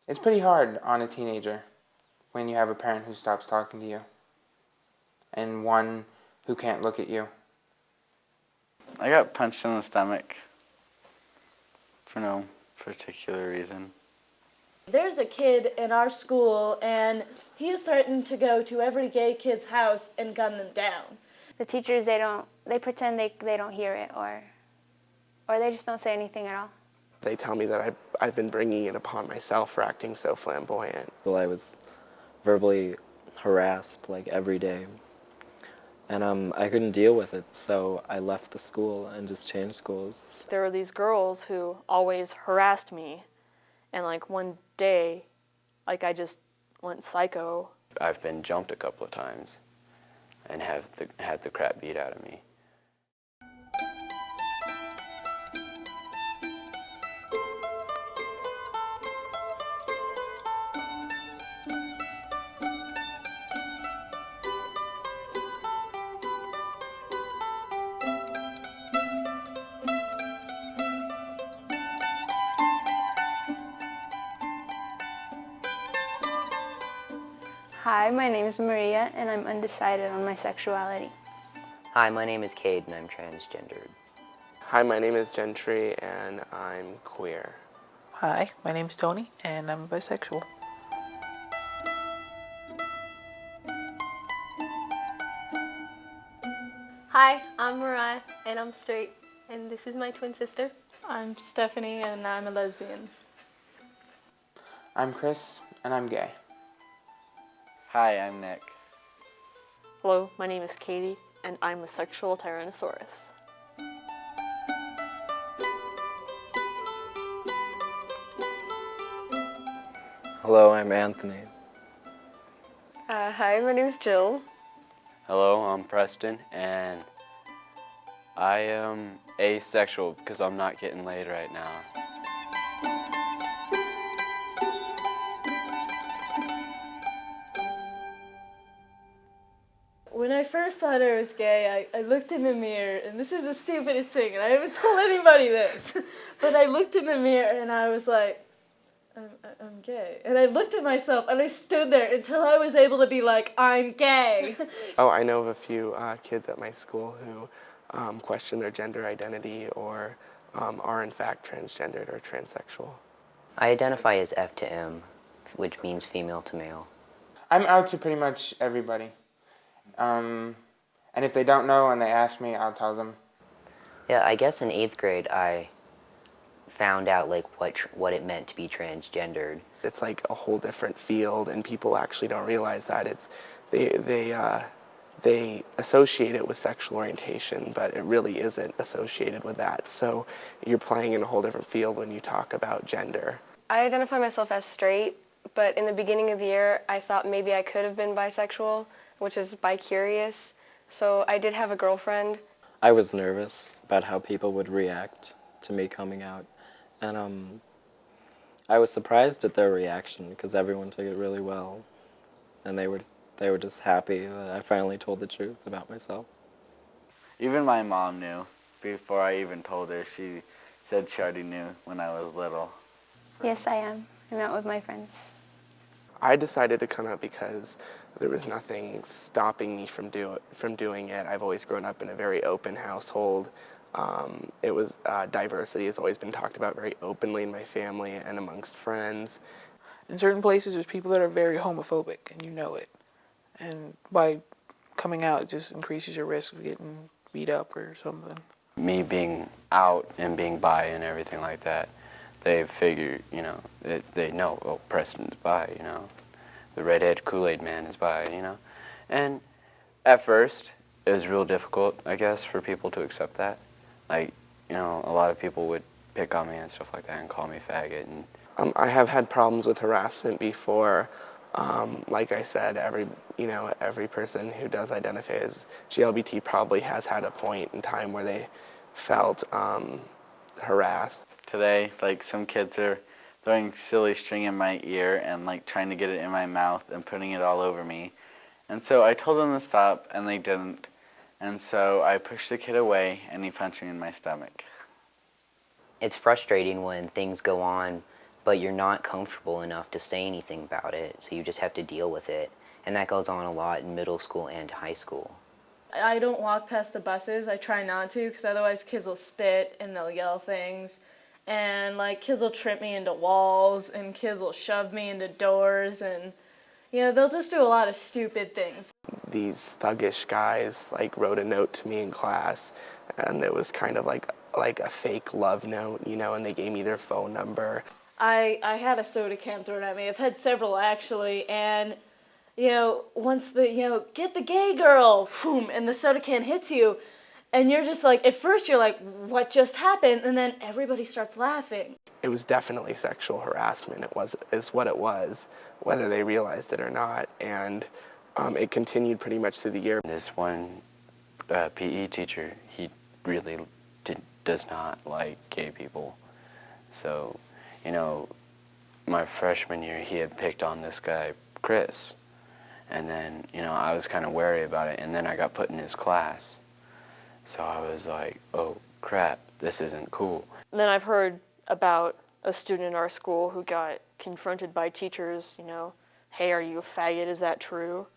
It's pretty hard on a teenager when you have a parent who stops talking to you and one who can't look at you. I got punched in the stomach for no particular reason. There's a kid in our school, and he has threatened to go to every gay kid's house and gun them down. The teachers, they pretend they don't hear it, or they just don't say anything at all. They tell me that I've been bringing it upon myself for acting so flamboyant. Well, I was verbally harassed like every day, and I couldn't deal with it, so I left the school and just changed schools. There were these girls who always harassed me, and like one day, like I just went psycho. I've been jumped a couple of times and had the crap beat out of me. Hi, my name is Maria, and I'm undecided on my sexuality. Hi, my name is Cade, and I'm transgendered. Hi, my name is Gentry, and I'm queer. Hi, my name's Tony, and I'm bisexual. Hi, I'm Mariah, and I'm straight, and this is my twin sister. I'm Stephanie, and I'm a lesbian. I'm Chris, and I'm gay. Hi, I'm Nick. Hello, my name is Katie, and I'm a sexual tyrannosaurus. Hello, I'm Anthony. Hi, my name is Jill. Hello, I'm Preston, and I am asexual because I'm not getting laid right now. When I first thought I was gay, I looked in the mirror, and this is the stupidest thing, and I haven't told anybody this, but I looked in the mirror and I was like, I'm gay. And I looked at myself and I stood there until I was able to be like, I'm gay. Oh, I know of a few kids at my school who question their gender identity or are in fact transgendered or transsexual. I identify as F to M, which means female to male. I'm out to pretty much everybody. And if they don't know and they ask me, I'll tell them. Yeah, I guess in 8th grade I found out like what it meant to be transgendered. It's like a whole different field, and people actually don't realize that they associate it with sexual orientation, but it really isn't associated with that. So you're playing in a whole different field when you talk about gender. I identify myself as straight, but in the beginning of the year, I thought maybe I could have been bisexual, which is bi-curious. So I did have a girlfriend. I was nervous about how people would react to me coming out, and I was surprised at their reaction because everyone took it really well, and they were just happy that I finally told the truth about myself. Even my mom knew before I even told her. She said she already knew when I was little. So. Yes, I am. I'm out with my friends. I decided to come out because there was nothing stopping me from doing it. I've always grown up in a very open household. Diversity has always been talked about very openly in my family and amongst friends. In certain places, there's people that are very homophobic, and you know it. And by coming out, it just increases your risk of getting beat up or something. Me being out and being bi and everything like that, they figure, you know, they know, oh, Preston's bi, you know. The redhead Kool-Aid man is bi, you know. And at first, it was real difficult, I guess, for people to accept that. Like, you know, a lot of people would pick on me and stuff like that and call me faggot. And I have had problems with harassment before. Like I said, every person who does identify as GLBT probably has had a point in time where they felt harassed. Today, like, some kids are throwing silly string in my ear and like trying to get it in my mouth and putting it all over me. And so I told them to stop, and they didn't. And so I pushed the kid away, and he punched me in my stomach. It's frustrating when things go on but you're not comfortable enough to say anything about it, so you just have to deal with it. And that goes on a lot in middle school and high school. I don't walk past the buses. I try not to, because otherwise kids will spit and they'll yell things. And like kids will trip me into walls, and kids will shove me into doors, and you know, they'll just do a lot of stupid things. These thuggish guys like wrote a note to me in class, and it was kind of like a fake love note, you know, and they gave me their phone number. I had a soda can thrown at me. I've had several actually, and you know, once the, you know, get the gay girl, boom, and the soda can hits you, and you're just like, at first you're like, what just happened? And then everybody starts laughing. It was definitely sexual harassment. Is what it was, whether they realized it or not, and it continued pretty much through the year. This one PE teacher, he really does not like gay people. So, you know, my freshman year, he had picked on this guy, Chris. And then, you know, I was kind of wary about it, and then I got put in his class. So I was like, oh, crap, this isn't cool. And then I've heard about a student in our school who got confronted by teachers, you know, hey, are you a faggot, is that true?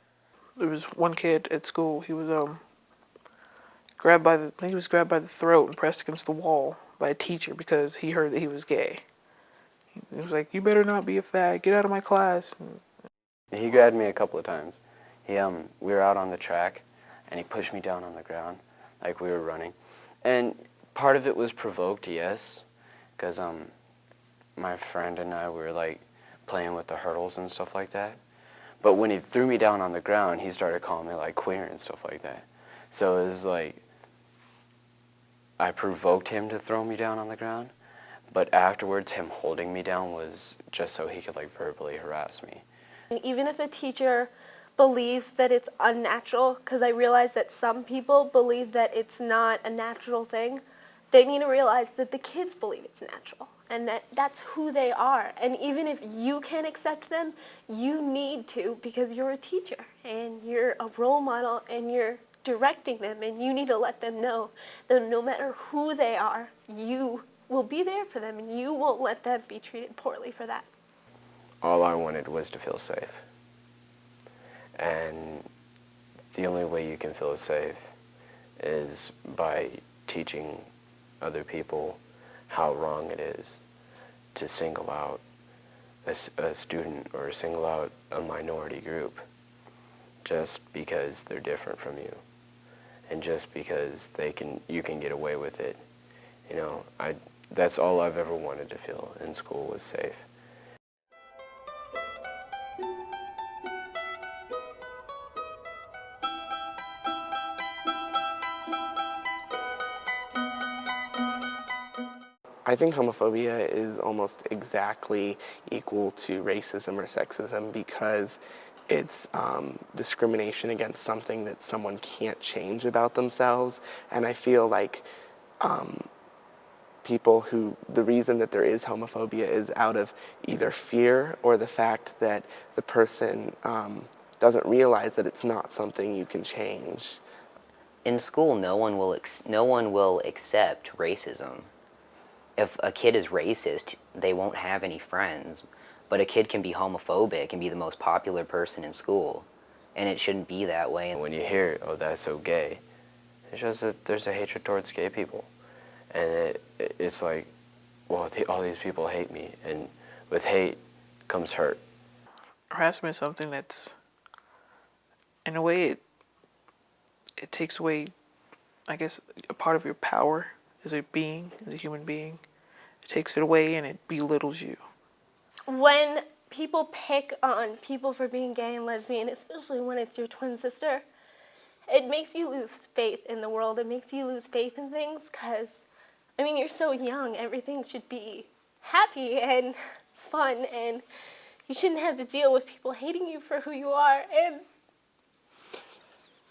There was one kid at school, he was grabbed by the throat and pressed against the wall by a teacher because he heard that he was gay. He was like, you better not be a fag, get out of my class. He grabbed me a couple of times. We were out on the track, and he pushed me down on the ground, like we were running. And part of it was provoked, yes, because my friend and I were like playing with the hurdles and stuff like that. But when he threw me down on the ground, he started calling me like queer and stuff like that. So it was like, I provoked him to throw me down on the ground, but afterwards him holding me down was just so he could like verbally harass me. Even if a teacher believes that it's unnatural, because I realize that some people believe that it's not a natural thing, they need to realize that the kids believe it's natural and that that's who they are. And even if you can't accept them, you need to, because you're a teacher and you're a role model and you're directing them, and you need to let them know that no matter who they are, you will be there for them and you won't let them be treated poorly for that. All I wanted was to feel safe. And the only way you can feel safe is by teaching other people how wrong it is to single out a student or single out a minority group just because they're different from you and just because you can get away with it. You know, that's all I've ever wanted to feel in school was safe. I think homophobia is almost exactly equal to racism or sexism because it's discrimination against something that someone can't change about themselves. And I feel like the reason that there is homophobia is out of either fear or the fact that the person doesn't realize that it's not something you can change. In school, no one will accept racism. If a kid is racist, they won't have any friends. But a kid can be homophobic and be the most popular person in school. And it shouldn't be that way. When you hear, oh, that's so gay, it shows that there's a hatred towards gay people. And it's like, well, all these people hate me. And with hate comes hurt. Harassment is something that's, in a way, it takes away, I guess, a part of your power as a being, as a human being. It takes it away and it belittles you. When people pick on people for being gay and lesbian, especially when it's your twin sister, it makes you lose faith in the world. It makes you lose faith in things because, I mean, you're so young. Everything should be happy and fun, and you shouldn't have to deal with people hating you for who you are. And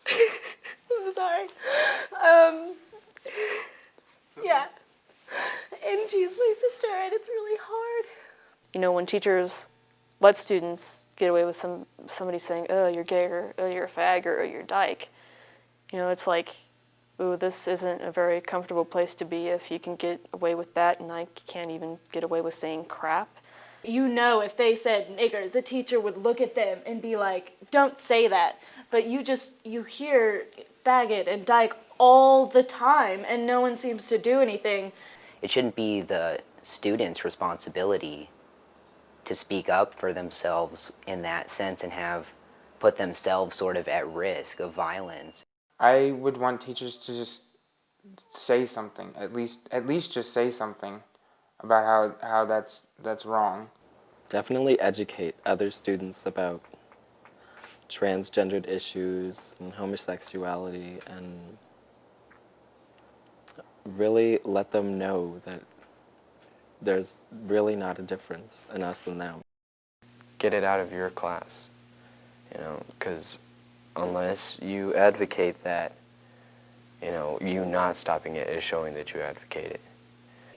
I'm sorry. Yeah. And she's my sister, and it's really hard. You know, when teachers let students get away with somebody saying, oh, you're gay, or oh, you're a fag, or oh, you're a dyke, you know, it's like, ooh, this isn't a very comfortable place to be if you can get away with that, and I can't even get away with saying crap. You know, if they said nigger, the teacher would look at them and be like, don't say that. But you hear faggot and dyke all the time, and no one seems to do anything. It shouldn't be the student's responsibility to speak up for themselves in that sense and have put themselves sort of at risk of violence. I would want teachers to just say something, at least just say something about how that's wrong. Definitely educate other students about transgendered issues and homosexuality, and really let them know that there's really not a difference in us and them. Get it out of your class, because unless you advocate that, you not stopping it is showing that you advocate it.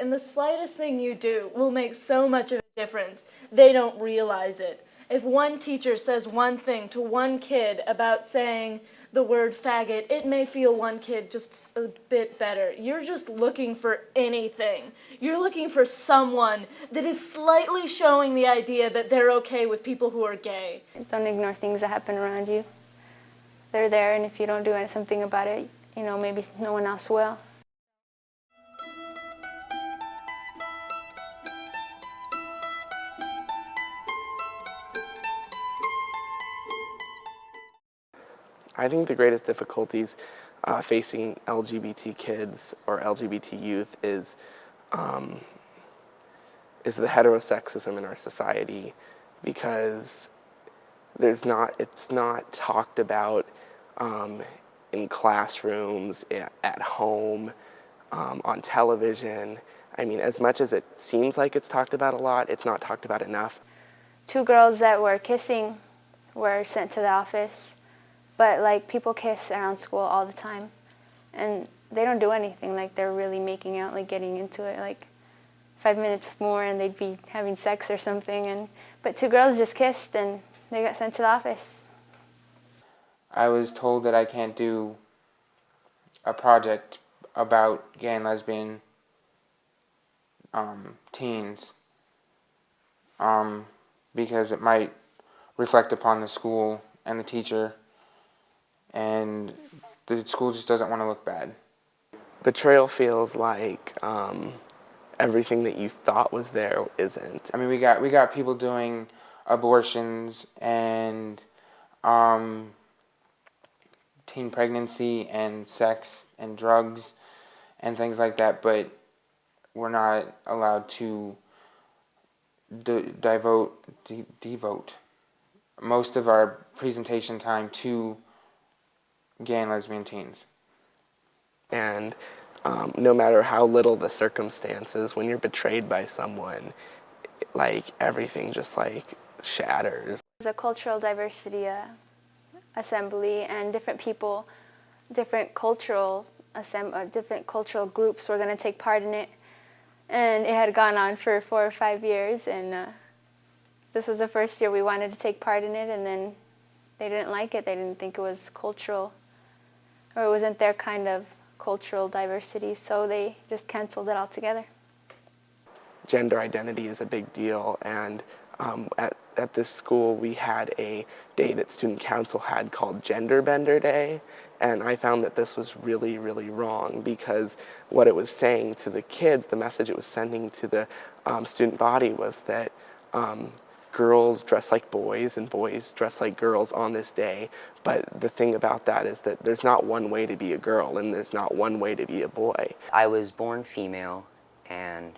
And the slightest thing you do will make so much of a difference. They don't realize it. If one teacher says one thing to one kid about saying the word faggot, it may feel one kid just a bit better. You're just looking for anything. You're looking for someone that is slightly showing the idea that they're okay with people who are gay. Don't ignore things that happen around you. They're there, and if you don't do something about it, maybe no one else will. I think the greatest difficulties facing LGBT kids or LGBT youth is the heterosexism in our society, because it's not talked about in classrooms, at home, on television. I mean, as much as it seems like it's talked about a lot, it's not talked about enough. 2 girls that were kissing were sent to the office. But people kiss around school all the time, and they don't do anything. They're really making out, getting into it. 5 minutes more, and they'd be having sex or something. But 2 girls just kissed, and they got sent to the office. I was told that I can't do a project about gay and lesbian teens because it might reflect upon the school and the teacher. And the school just doesn't want to look bad. Betrayal feels like everything that you thought was there isn't. I mean, we got people doing abortions and teen pregnancy and sex and drugs and things like that, but we're not allowed to devote most of our presentation time to gay and lesbian teens. And no matter how little the circumstances, when you're betrayed by someone, everything just shatters. There's a cultural diversity assembly, and different people, different cultural groups were going to take part in it. And it had gone on for 4 or 5 years, and this was the first year we wanted to take part in it, and then they didn't like it. They didn't think it was cultural, or it wasn't their kind of cultural diversity, so they just canceled it altogether. Gender identity is a big deal, and at this school we had a day that student council had called Gender Bender Day, and I found that this was really, really wrong, because what it was saying to the kids, the message it was sending to the student body was that girls dress like boys and boys dress like girls on this day. But the thing about that is that there's not one way to be a girl and there's not one way to be a boy. I was born female, and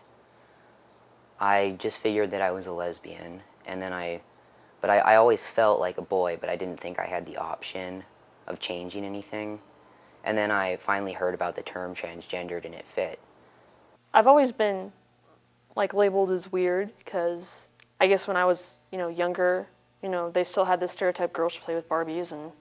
I just figured that I was a lesbian, and then I always felt like a boy, but I didn't think I had the option of changing anything. And then I finally heard about the term transgendered, and it fit. I've always been labeled as weird because I guess when I was, younger, they still had this stereotype girls should play with Barbies and,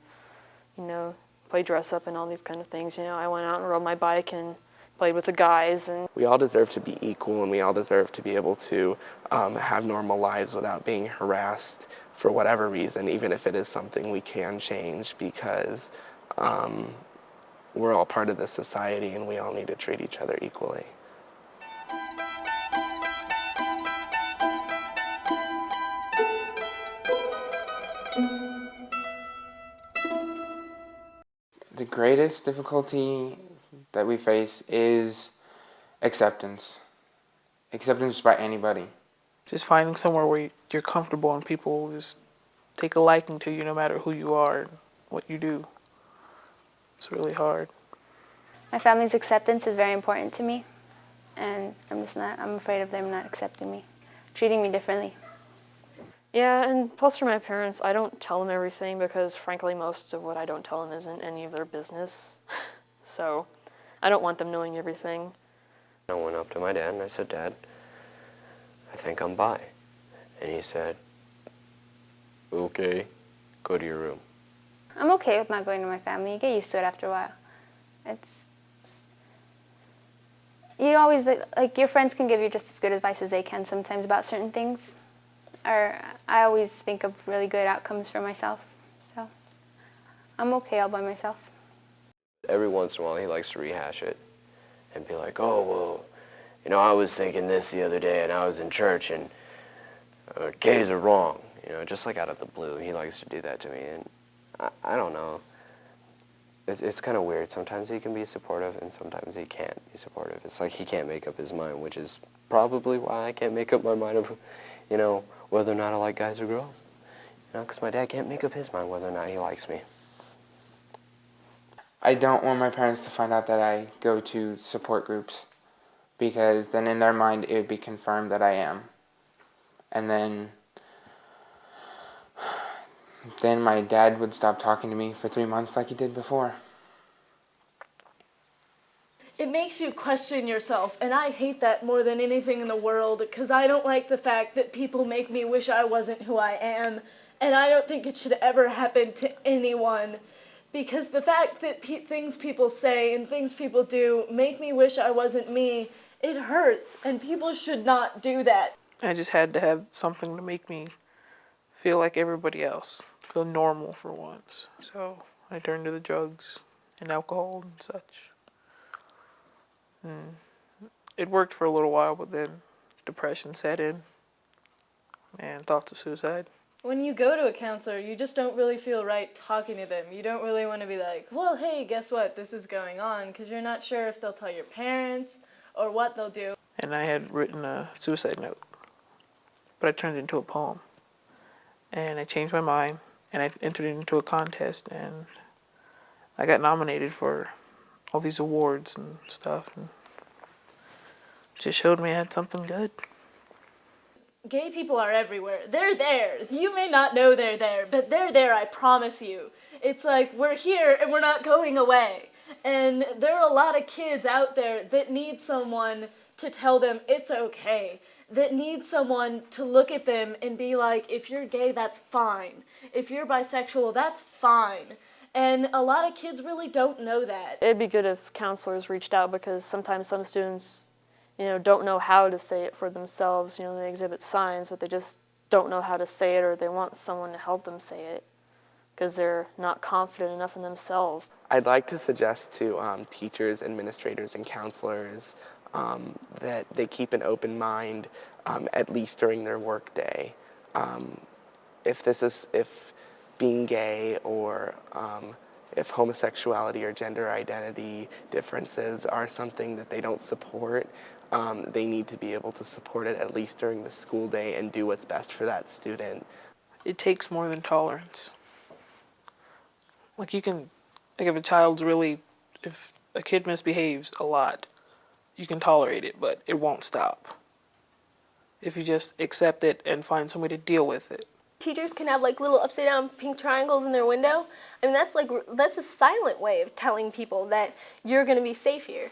play dress up and all these kind of things. I went out and rode my bike and played with the guys. And we all deserve to be equal, and we all deserve to be able to have normal lives without being harassed for whatever reason, even if it is something we can change, because we're all part of this society and we all need to treat each other equally. the greatest difficulty that we face is acceptance. Acceptance by anybody. Just finding somewhere where you're comfortable and people just take a liking to you no matter who you are and what you do. It's really hard. My family's acceptance is very important to me, and I'm afraid of them not accepting me, treating me differently. Yeah, and plus for my parents, I don't tell them everything because frankly most of what I don't tell them isn't any of their business. So I don't want them knowing everything. I went up to my dad and I said, Dad, I think I'm bi. And he said, okay, go to your room. I'm okay with not going to my family. You get used to it after a while. You always, like your friends can give you just as good advice as they can sometimes about certain things. Or I always think of really good outcomes for myself. So I'm okay all by myself. Every once in a while he likes to rehash it and be like, oh, well, you know, I was thinking this the other day and I was in church and gays are wrong. You know, just like out of the blue, he likes to do that to me. And I don't know. It's kind of weird. Sometimes he can be supportive and sometimes he can't be supportive. It's like he can't make up his mind, which is probably why I can't make up my mind of, you know, whether or not I like guys or girls. You know, because my dad can't make up his mind whether or not he likes me. I don't want my parents to find out that I go to support groups, because then in their mind it would be confirmed that I am. And then my dad would stop talking to me for 3 months like he did before. It makes you question yourself, and I hate that more than anything in the world, because I don't like the fact that people make me wish I wasn't who I am, and I don't think it should ever happen to anyone, because the fact that things people say and things people do make me wish I wasn't me, it hurts, and people should not do that. I just had to have something to make me feel like everybody else, feel normal for once. So I turned to the drugs and alcohol and such. It worked for a little while, but then depression set in and thoughts of suicide. When you go to a counselor, you just don't really feel right talking to them. You don't really want to be like, well, hey, guess what? This is going on, because you're not sure if they'll tell your parents or what they'll do. And I had written a suicide note, but I turned it into a poem. And I changed my mind, and I entered into a contest, and I got nominated for all these awards and stuff. And it just showed me I had something good. Gay people are everywhere. They're there. You may not know they're there, but they're there, I promise you. It's like, we're here and we're not going away. And there are a lot of kids out there that need someone to tell them it's okay. That need someone to look at them and be like, if you're gay, that's fine. If you're bisexual, that's fine. And a lot of kids really don't know that. It'd be good if counselors reached out, because sometimes some students, don't know how to say it for themselves. They exhibit signs, but they just don't know how to say it, or they want someone to help them say it because they're not confident enough in themselves. I'd like to suggest to teachers, administrators, and counselors that they keep an open mind, at least during their work day. If being gay or if homosexuality or gender identity differences are something that they don't support, they need to be able to support it at least during the school day and do what's best for that student. It takes more than tolerance. If a kid misbehaves a lot, you can tolerate it, but it won't stop. If you just accept it and find some way to deal with it. Teachers can have little upside down pink triangles in their window. I mean, that's a silent way of telling people that you're going to be safe here.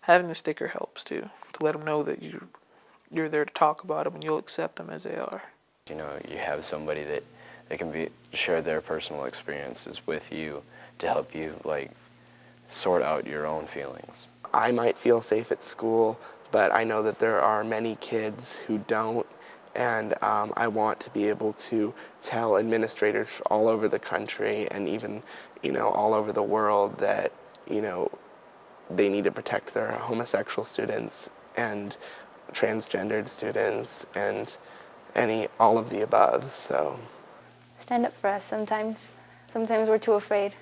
Having the sticker helps too, to let them know that you're there to talk about them and you'll accept them as they are. You have somebody that they can share their personal experiences with you to help you sort out your own feelings. I might feel safe at school, but I know that there are many kids who don't, and I want to be able to tell administrators all over the country and even all over the world that they need to protect their homosexual students and transgendered students and all of the above. So Stand up for us sometimes. Sometimes we're too afraid.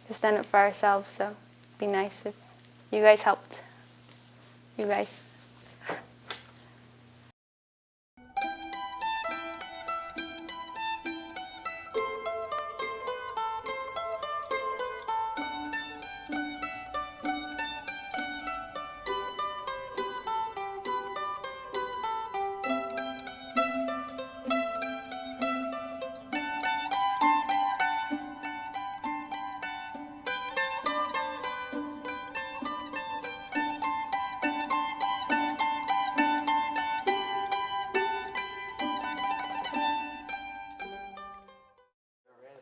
to stand up for ourselves. So it'd be nice if you guys helped. You guys.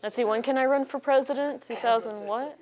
Let's see, when can I run for president? 2000 what?